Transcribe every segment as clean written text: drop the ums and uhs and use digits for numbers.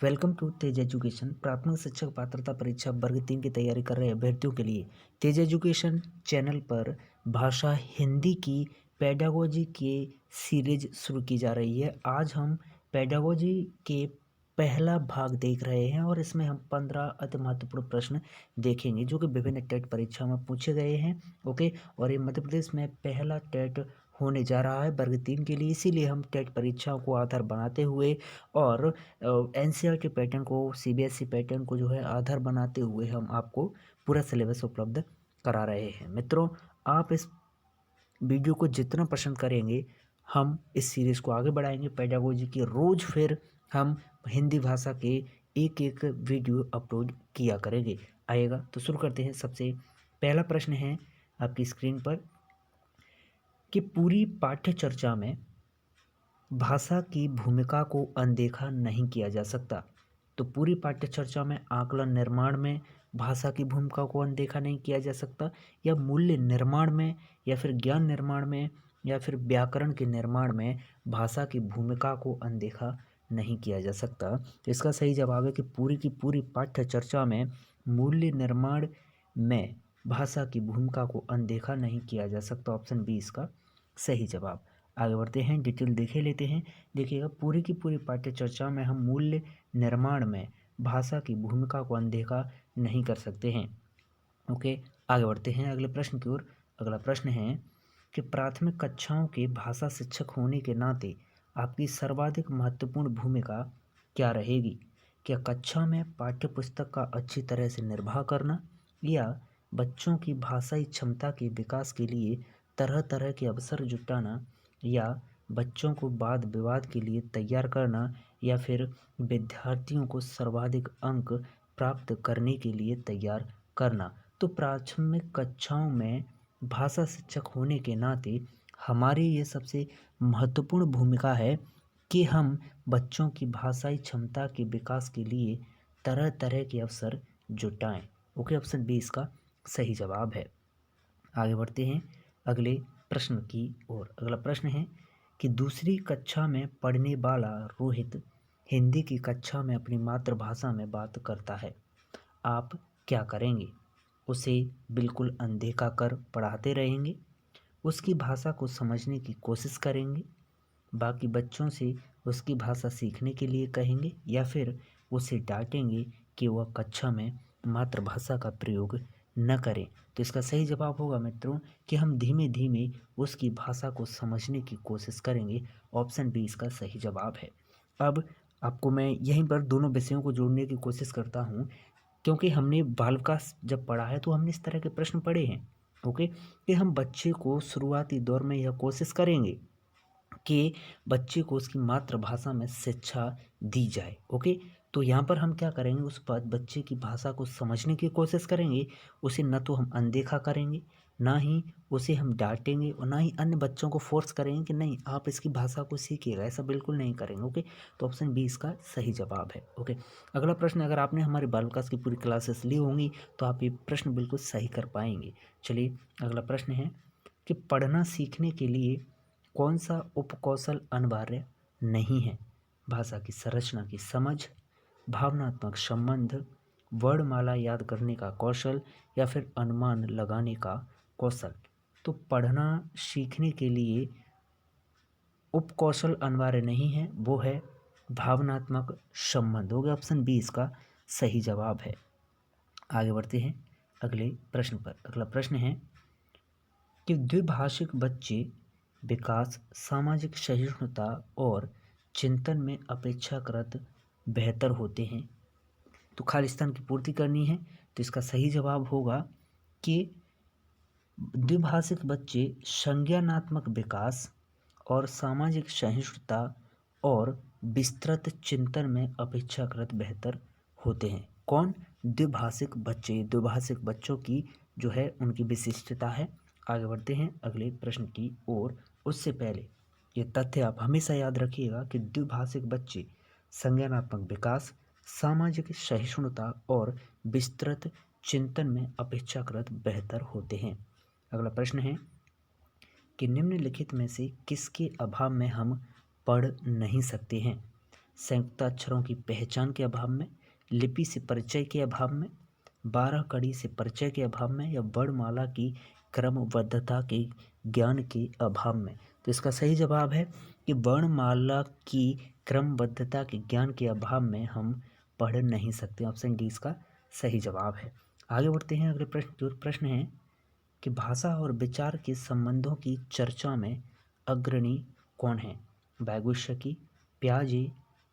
Welcome to Tej education. प्राथमिक शिक्षक पात्रता परीक्षा वर्ग 3 की तैयारी कर रहे अभ्यर्थियों के लिए तेज एजुकेशन चैनल पर भाषा हिंदी की पेडागोजी के सीरीज शुरू की जा रही है। आज हम पेडागोजी के पहला भाग देख रहे हैं और इसमें हम 15 अति महत्वपूर्ण प्रश्न देखेंगे जो कि विभिन्न टेट परीक्षा में पूछे गए हैं। ओके, और ये मध्य प्रदेश में पहला टेट होने जा रहा है वर्ग 3 के लिए, इसीलिए हम टेट परीक्षाओं को आधार बनाते हुए और एनसीईआरटी पैटर्न को, सीबीएसई पैटर्न को जो है आधार बनाते हुए हम आपको पूरा सिलेबस उपलब्ध करा रहे हैं। मित्रों, आप इस वीडियो को जितना पसंद करेंगे हम इस सीरीज़ को आगे बढ़ाएंगे पेडागोजी की। रोज़ फिर हम हिंदी भाषा के एक एक वीडियो अपलोड किया करेंगे। आएगा तो शुरू करते हैं। सबसे पहला प्रश्न है आपकी स्क्रीन पर कि पूरी पाठ्य चर्चा में भाषा की भूमिका को अनदेखा नहीं किया जा सकता। तो पूरी पाठ्य चर्चा में आकलन निर्माण में भाषा की भूमिका को अनदेखा नहीं किया जा सकता, या मूल्य निर्माण में, या फिर ज्ञान निर्माण में, या फिर व्याकरण के निर्माण में भाषा की भूमिका को अनदेखा नहीं किया जा सकता। तो इसका सही जवाब है कि पूरी की पूरी पाठ्य चर्चा में मूल्य निर्माण में भाषा की भूमिका को अनदेखा नहीं किया जा सकता। ऑप्शन बी इसका सही जवाब। आगे बढ़ते हैं, डिटेल देखे लेते हैं। देखिएगा, पूरी की पूरी पाठ्य चर्चा में हम मूल्य निर्माण में भाषा की भूमिका को अनदेखा नहीं कर सकते हैं। ओके, आगे बढ़ते हैं अगले प्रश्न की ओर। अगला प्रश्न है कि प्राथमिक कक्षाओं के भाषा शिक्षक होने के नाते आपकी सर्वाधिक महत्वपूर्ण भूमिका क्या रहेगी? क्या कक्षा में पाठ्य पुस्तक का अच्छी तरह से निर्वाह करना, या बच्चों की भाषाई क्षमता के विकास के लिए तरह तरह के अवसर जुटाना, या बच्चों को वाद विवाद के लिए तैयार करना, या फिर विद्यार्थियों को सर्वाधिक अंक प्राप्त करने के लिए तैयार करना? तो प्राथमिक कक्षाओं में भाषा शिक्षक होने के नाते हमारी ये सबसे महत्वपूर्ण भूमिका है कि हम बच्चों की भाषाई क्षमता के विकास के लिए तरह तरह के अवसर जुटाएं। ओके, ऑप्शन बी इसका सही जवाब है। आगे बढ़ते हैं अगले प्रश्न की ओर। अगला प्रश्न है कि दूसरी कक्षा में पढ़ने वाला रोहित हिंदी की कक्षा में अपनी मातृभाषा में बात करता है, आप क्या करेंगे? उसे बिल्कुल अनदेखा कर पढ़ाते रहेंगे, उसकी भाषा को समझने की कोशिश करेंगे, बाकी बच्चों से उसकी भाषा सीखने के लिए कहेंगे, या फिर उसे डांटेंगे कि वह कक्षा में मातृभाषा का प्रयोग न करें? तो इसका सही जवाब होगा मित्रों कि हम धीमे धीमे उसकी भाषा को समझने की कोशिश करेंगे। ऑप्शन बी इसका सही जवाब है। अब आपको मैं यहीं पर दोनों विषयों को जोड़ने की कोशिश करता हूँ, क्योंकि हमने बालविकास जब पढ़ा है तो हमने इस तरह के प्रश्न पढ़े हैं। ओके, कि हम बच्चे को शुरुआती दौर में यह कोशिश करेंगे कि बच्चे को उसकी मातृभाषा में शिक्षा दी जाए। ओके, तो यहाँ पर हम क्या करेंगे, उस पर बच्चे की भाषा को समझने की कोशिश करेंगे। उसे न तो हम अनदेखा करेंगे, ना ही उसे हम डांटेंगे, और ना ही अन्य बच्चों को फोर्स करेंगे कि नहीं आप इसकी भाषा को सीखिएगा, ऐसा बिल्कुल नहीं करेंगे। ओके, तो ऑप्शन बी इसका सही जवाब है। ओके, अगला प्रश्न, अगर आपने हमारे बाल विकास की पूरी क्लासेस ली होंगी तो आप ये प्रश्न बिल्कुल सही कर पाएंगे। चलिए, अगला प्रश्न है कि पढ़ना सीखने के लिए कौन सा उपकौशल अनिवार्य नहीं है? भाषा की संरचना की समझ, भावनात्मक संबंध, वर्णमाला याद करने का कौशल, या फिर अनुमान लगाने का कौशल? तो पढ़ना सीखने के लिए उपकौशल अनिवार्य नहीं है, वो है भावनात्मक संबंध। हो गया ऑप्शन बी इसका सही जवाब है। आगे बढ़ते हैं अगले प्रश्न पर। अगला प्रश्न है कि द्विभाषिक बच्चे विकास, सामाजिक सहिष्णुता और चिंतन में अपेक्षाकृत बेहतर होते हैं। तो खाली स्थान की पूर्ति करनी है, तो इसका सही जवाब होगा कि द्विभाषिक बच्चे संज्ञानात्मक विकास और सामाजिक सहिष्णुता और विस्तृत चिंतन में अपेक्षाकृत बेहतर होते हैं। कौन? द्विभाषिक बच्चे। द्विभाषिक बच्चों की जो है उनकी विशिष्टता है। आगे बढ़ते हैं अगले प्रश्न की ओर। उससे पहले ये तथ्य आप हमेशा याद रखिएगा कि द्विभाषिक बच्चे संज्ञानात्मक विकास, सामाजिक सहिष्णुता और विस्तृत चिंतन में अपेक्षाकृत बेहतर होते हैं। अगला प्रश्न है कि निम्नलिखित में से किसके अभाव में हम पढ़ नहीं सकते हैं? संयुक्ताक्षरों की पहचान के अभाव में, लिपि से परिचय के अभाव में, 12 कड़ी से परिचय के अभाव में, या वर्णमाला की क्रमबद्धता के ज्ञान के अभाव में। तो इसका सही जवाब है कि वर्णमाला की क्रमबद्धता के ज्ञान के अभाव में हम पढ़ नहीं सकते। ऑप्शन डी इसका सही जवाब है। आगे बढ़ते हैं अगले प्रश्न की ओर। प्रश्न है कि भाषा और विचार के संबंधों की चर्चा में अग्रणी कौन है? वैगुष्यकी, पियाजे,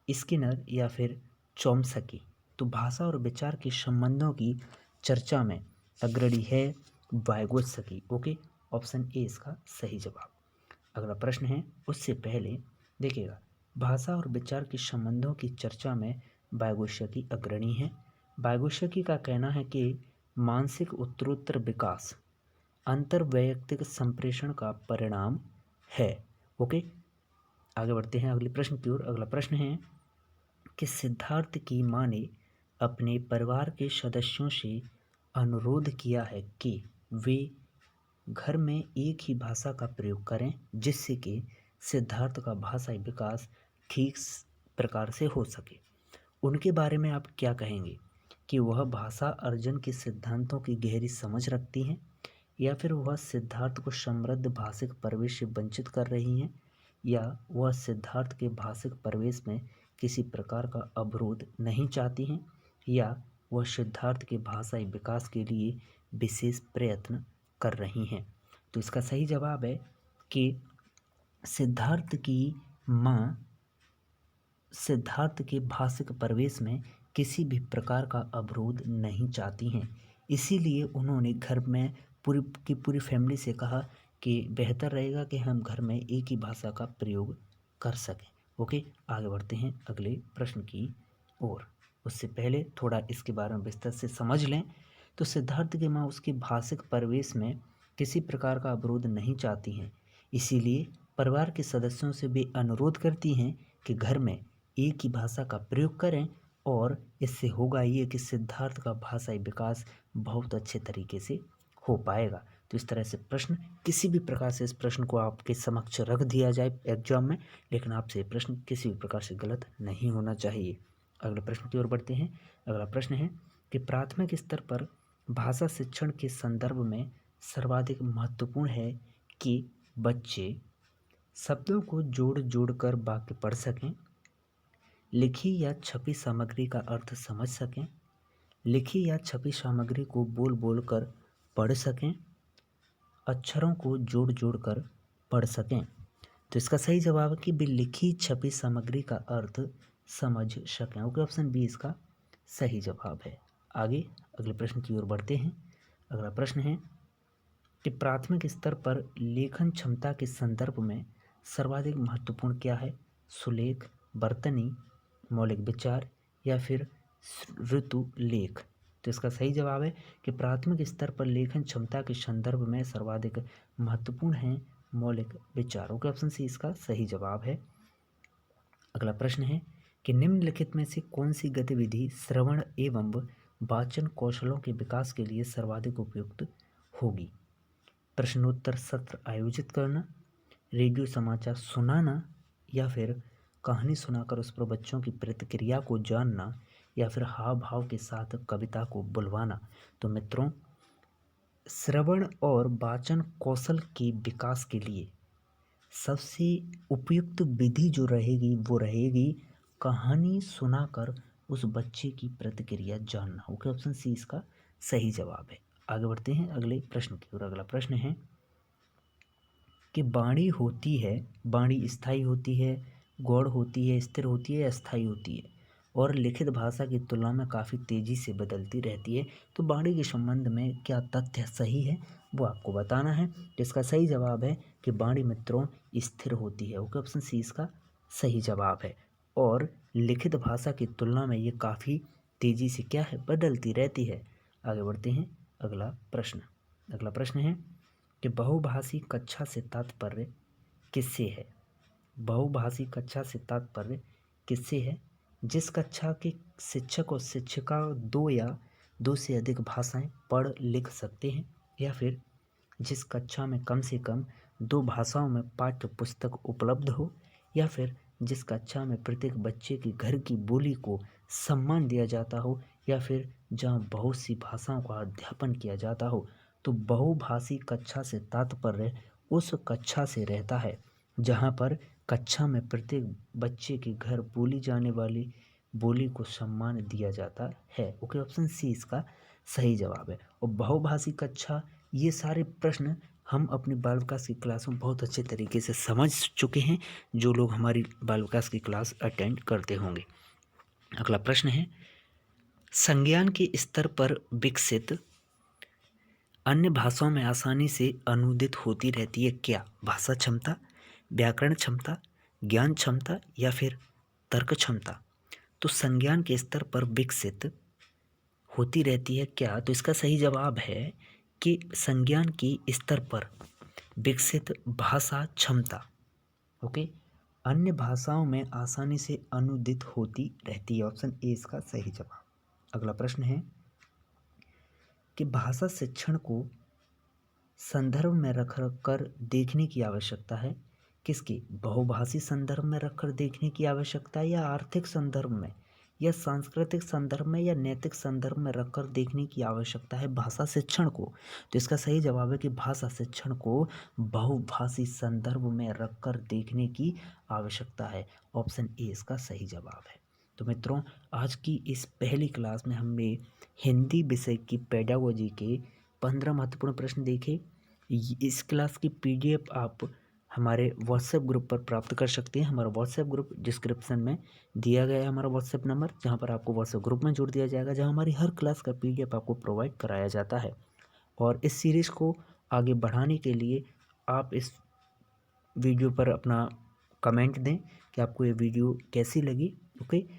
स्किनर या फिर चॉम्स्की। तो भाषा और विचार के संबंधों की चर्चा में अग्रणी है वैगुत्स्की। ओके, ऑप्शन ए इसका सही जवाब। अगला प्रश्न है, उससे पहले देखिएगा, भाषा और विचार के संबंधों की चर्चा में वैगुत्स्की अग्रणी है। वैगुत्स्की का कहना है कि मानसिक उत्तरोत्तर विकास अंतर्वैयक्तिक संप्रेषण का परिणाम है। ओके, आगे बढ़ते हैं अगले प्रश्न की ओर। अगला प्रश्न है कि सिद्धार्थ की माँ ने अपने परिवार के सदस्यों से अनुरोध किया है कि वे घर में एक ही भाषा का प्रयोग करें, जिससे कि सिद्धार्थ का भाषाई विकास ठीक प्रकार से हो सके। उनके बारे में आप क्या कहेंगे कि वह भाषा अर्जन के सिद्धांतों की गहरी समझ रखती हैं, या फिर वह सिद्धार्थ को समृद्ध भाषिक प्रवेश से वंचित कर रही हैं, या वह सिद्धार्थ के भाषिक प्रवेश में किसी प्रकार का अवरोध नहीं चाहती हैं, या वह सिद्धार्थ के भाषाई विकास के लिए विशेष प्रयत्न कर रही हैं। तो इसका सही जवाब है कि सिद्धार्थ की माँ सिद्धार्थ के भाषिक प्रवेश में किसी भी प्रकार का अवरोध नहीं चाहती हैं, इसीलिए उन्होंने घर में पूरी फैमिली से कहा कि बेहतर रहेगा कि हम घर में एक ही भाषा का प्रयोग कर सकें। ओके, आगे बढ़ते हैं अगले प्रश्न की ओर। उससे पहले थोड़ा इसके बारे में विस्तार से समझ लें। तो सिद्धार्थ की माँ उसके भाषिक प्रवेश में किसी प्रकार का अवरोध नहीं चाहती हैं, इसीलिए परिवार के सदस्यों से वे अनुरोध करती हैं कि घर में एक ही भाषा का प्रयोग करें, और इससे होगा ये कि सिद्धार्थ का भाषाई विकास बहुत अच्छे तरीके से हो पाएगा। तो इस तरह से प्रश्न, किसी भी प्रकार से इस प्रश्न को आपके समक्ष रख दिया जाए एग्जाम में, लेकिन आपसे प्रश्न किसी भी प्रकार से गलत नहीं होना चाहिए। अगले प्रश्न की ओर बढ़ते हैं। अगला प्रश्न है कि प्राथमिक स्तर पर भाषा शिक्षण के संदर्भ में सर्वाधिक महत्वपूर्ण है कि बच्चे शब्दों को जोड़ जोड़ कर वाक्य पढ़ सकें, लिखी या छपी सामग्री का अर्थ समझ सकें, लिखी या छपी सामग्री को बोल बोल कर पढ़ सकें, अक्षरों को जोड़ जोड़ कर पढ़ सकें। तो इसका सही जवाब है कि वे लिखी छपी सामग्री का अर्थ समझ सकें। ओके, ऑप्शन बी इसका सही जवाब है। आगे अगले प्रश्न की ओर बढ़ते हैं। अगला प्रश्न है कि प्राथमिक स्तर पर लेखन क्षमता के संदर्भ में सर्वाधिक महत्वपूर्ण क्या है? सुलेख, वर्तनी, मौलिक विचार या फिर ऋतु लेख। तो इसका सही जवाब है कि प्राथमिक स्तर पर लेखन क्षमता के संदर्भ में सर्वाधिक महत्वपूर्ण है मौलिक विचारों के। ऑप्शन सी इसका सही जवाब है। अगला प्रश्न है कि निम्नलिखित में से कौन सी गतिविधि श्रवण एवं वाचन कौशलों के विकास के लिए सर्वाधिक उपयुक्त होगी? प्रश्नोत्तर सत्र आयोजित करना, रेडियो समाचार सुनाना, या फिर कहानी सुनाकर उस पर बच्चों की प्रतिक्रिया को जानना, या फिर हाव भाव के साथ कविता को बुलवाना। तो मित्रों, श्रवण और वाचन कौशल के विकास के लिए सबसे उपयुक्त विधि जो रहेगी वो रहेगी कहानी सुनाकर उस बच्चे की प्रतिक्रिया जानना। ओके, ऑप्शन सी इसका सही जवाब है। आगे बढ़ते हैं अगले प्रश्न की ओर। अगला प्रश्न है कि वाणी स्थायी होती है, गौड़ होती है, स्थिर होती है, अस्थायी होती है, और लिखित भाषा की तुलना में काफ़ी तेज़ी से बदलती रहती है। तो वाणी के संबंध में क्या तथ्य सही है वो आपको बताना है। इसका सही जवाब है कि वाणी मित्रों स्थिर होती है। ओके, ऑप्शन सी इसका सही जवाब है। और लिखित भाषा की तुलना में ये काफ़ी तेज़ी से क्या है, बदलती रहती है। आगे बढ़ते हैं अगला प्रश्न। अगला प्रश्न है कि बहुभाषी कक्षा से तात्पर्य किससे है? बहुभाषी कक्षा से तात्पर्य किससे है? जिस कक्षा के शिक्षक और शिक्षिका दो या दो से अधिक भाषाएं पढ़ लिख सकते हैं, या फिर जिस कक्षा में कम से कम दो भाषाओं में पाठ्य पुस्तक उपलब्ध हो, या फिर जिस कक्षा में प्रत्येक बच्चे के घर की बोली को सम्मान दिया जाता हो, या फिर जहाँ बहुत सी भाषाओं का अध्यापन किया जाता हो। तो बहुभाषी कक्षा से तात्पर्य उस कक्षा से रहता है जहाँ पर कक्षा में प्रत्येक बच्चे के घर बोली जाने वाली बोली को सम्मान दिया जाता है। ओके, ऑप्शन सी इसका सही जवाब है। और बहुभाषी कक्षा, ये सारे प्रश्न हम अपने बाल विकास की क्लास में बहुत अच्छे तरीके से समझ चुके हैं, जो लोग हमारी बाल विकास की क्लास अटेंड करते होंगे। अगला प्रश्न है, संज्ञान के स्तर पर विकसित अन्य भाषाओं में आसानी से अनुदित होती रहती है क्या? भाषा क्षमता, व्याकरण क्षमता, ज्ञान क्षमता, या फिर तर्क क्षमता। तो संज्ञान के स्तर पर विकसित होती रहती है क्या? तो इसका सही जवाब है कि संज्ञान के स्तर पर विकसित भाषा क्षमता। ओके, अन्य भाषाओं में आसानी से अनुदित होती रहती है। ऑप्शन ए इसका सही जवाब। अगला प्रश्न है कि भाषा शिक्षण को संदर्भ में रख कर देखने की आवश्यकता है किसकी? बहुभाषी संदर्भ में रखकर देखने की आवश्यकता है, या आर्थिक संदर्भ में, या सांस्कृतिक संदर्भ में, या नैतिक संदर्भ में रखकर देखने की आवश्यकता है भाषा शिक्षण को? तो इसका सही जवाब है कि भाषा शिक्षण को बहुभाषी संदर्भ में रखकर देखने की आवश्यकता है। ऑप्शन ए इसका सही जवाब है। तो मित्रों, आज की इस पहली क्लास में हमने हिंदी विषय की पेडागोजी के 15 महत्वपूर्ण प्रश्न देखे। इस क्लास की पीडीएफ आप हमारे व्हाट्सएप ग्रुप पर प्राप्त कर सकते हैं। हमारा व्हाट्सएप ग्रुप डिस्क्रिप्शन में दिया गया है, हमारा व्हाट्सएप नंबर, जहां पर आपको व्हाट्सएप ग्रुप में जोड़ दिया जाएगा, जहां हमारी हर क्लास का पीडीएफ आपको प्रोवाइड कराया जाता है। और इस सीरीज़ को आगे बढ़ाने के लिए आप इस वीडियो पर अपना कमेंट दें कि आपको ये वीडियो कैसी लगी। ओके,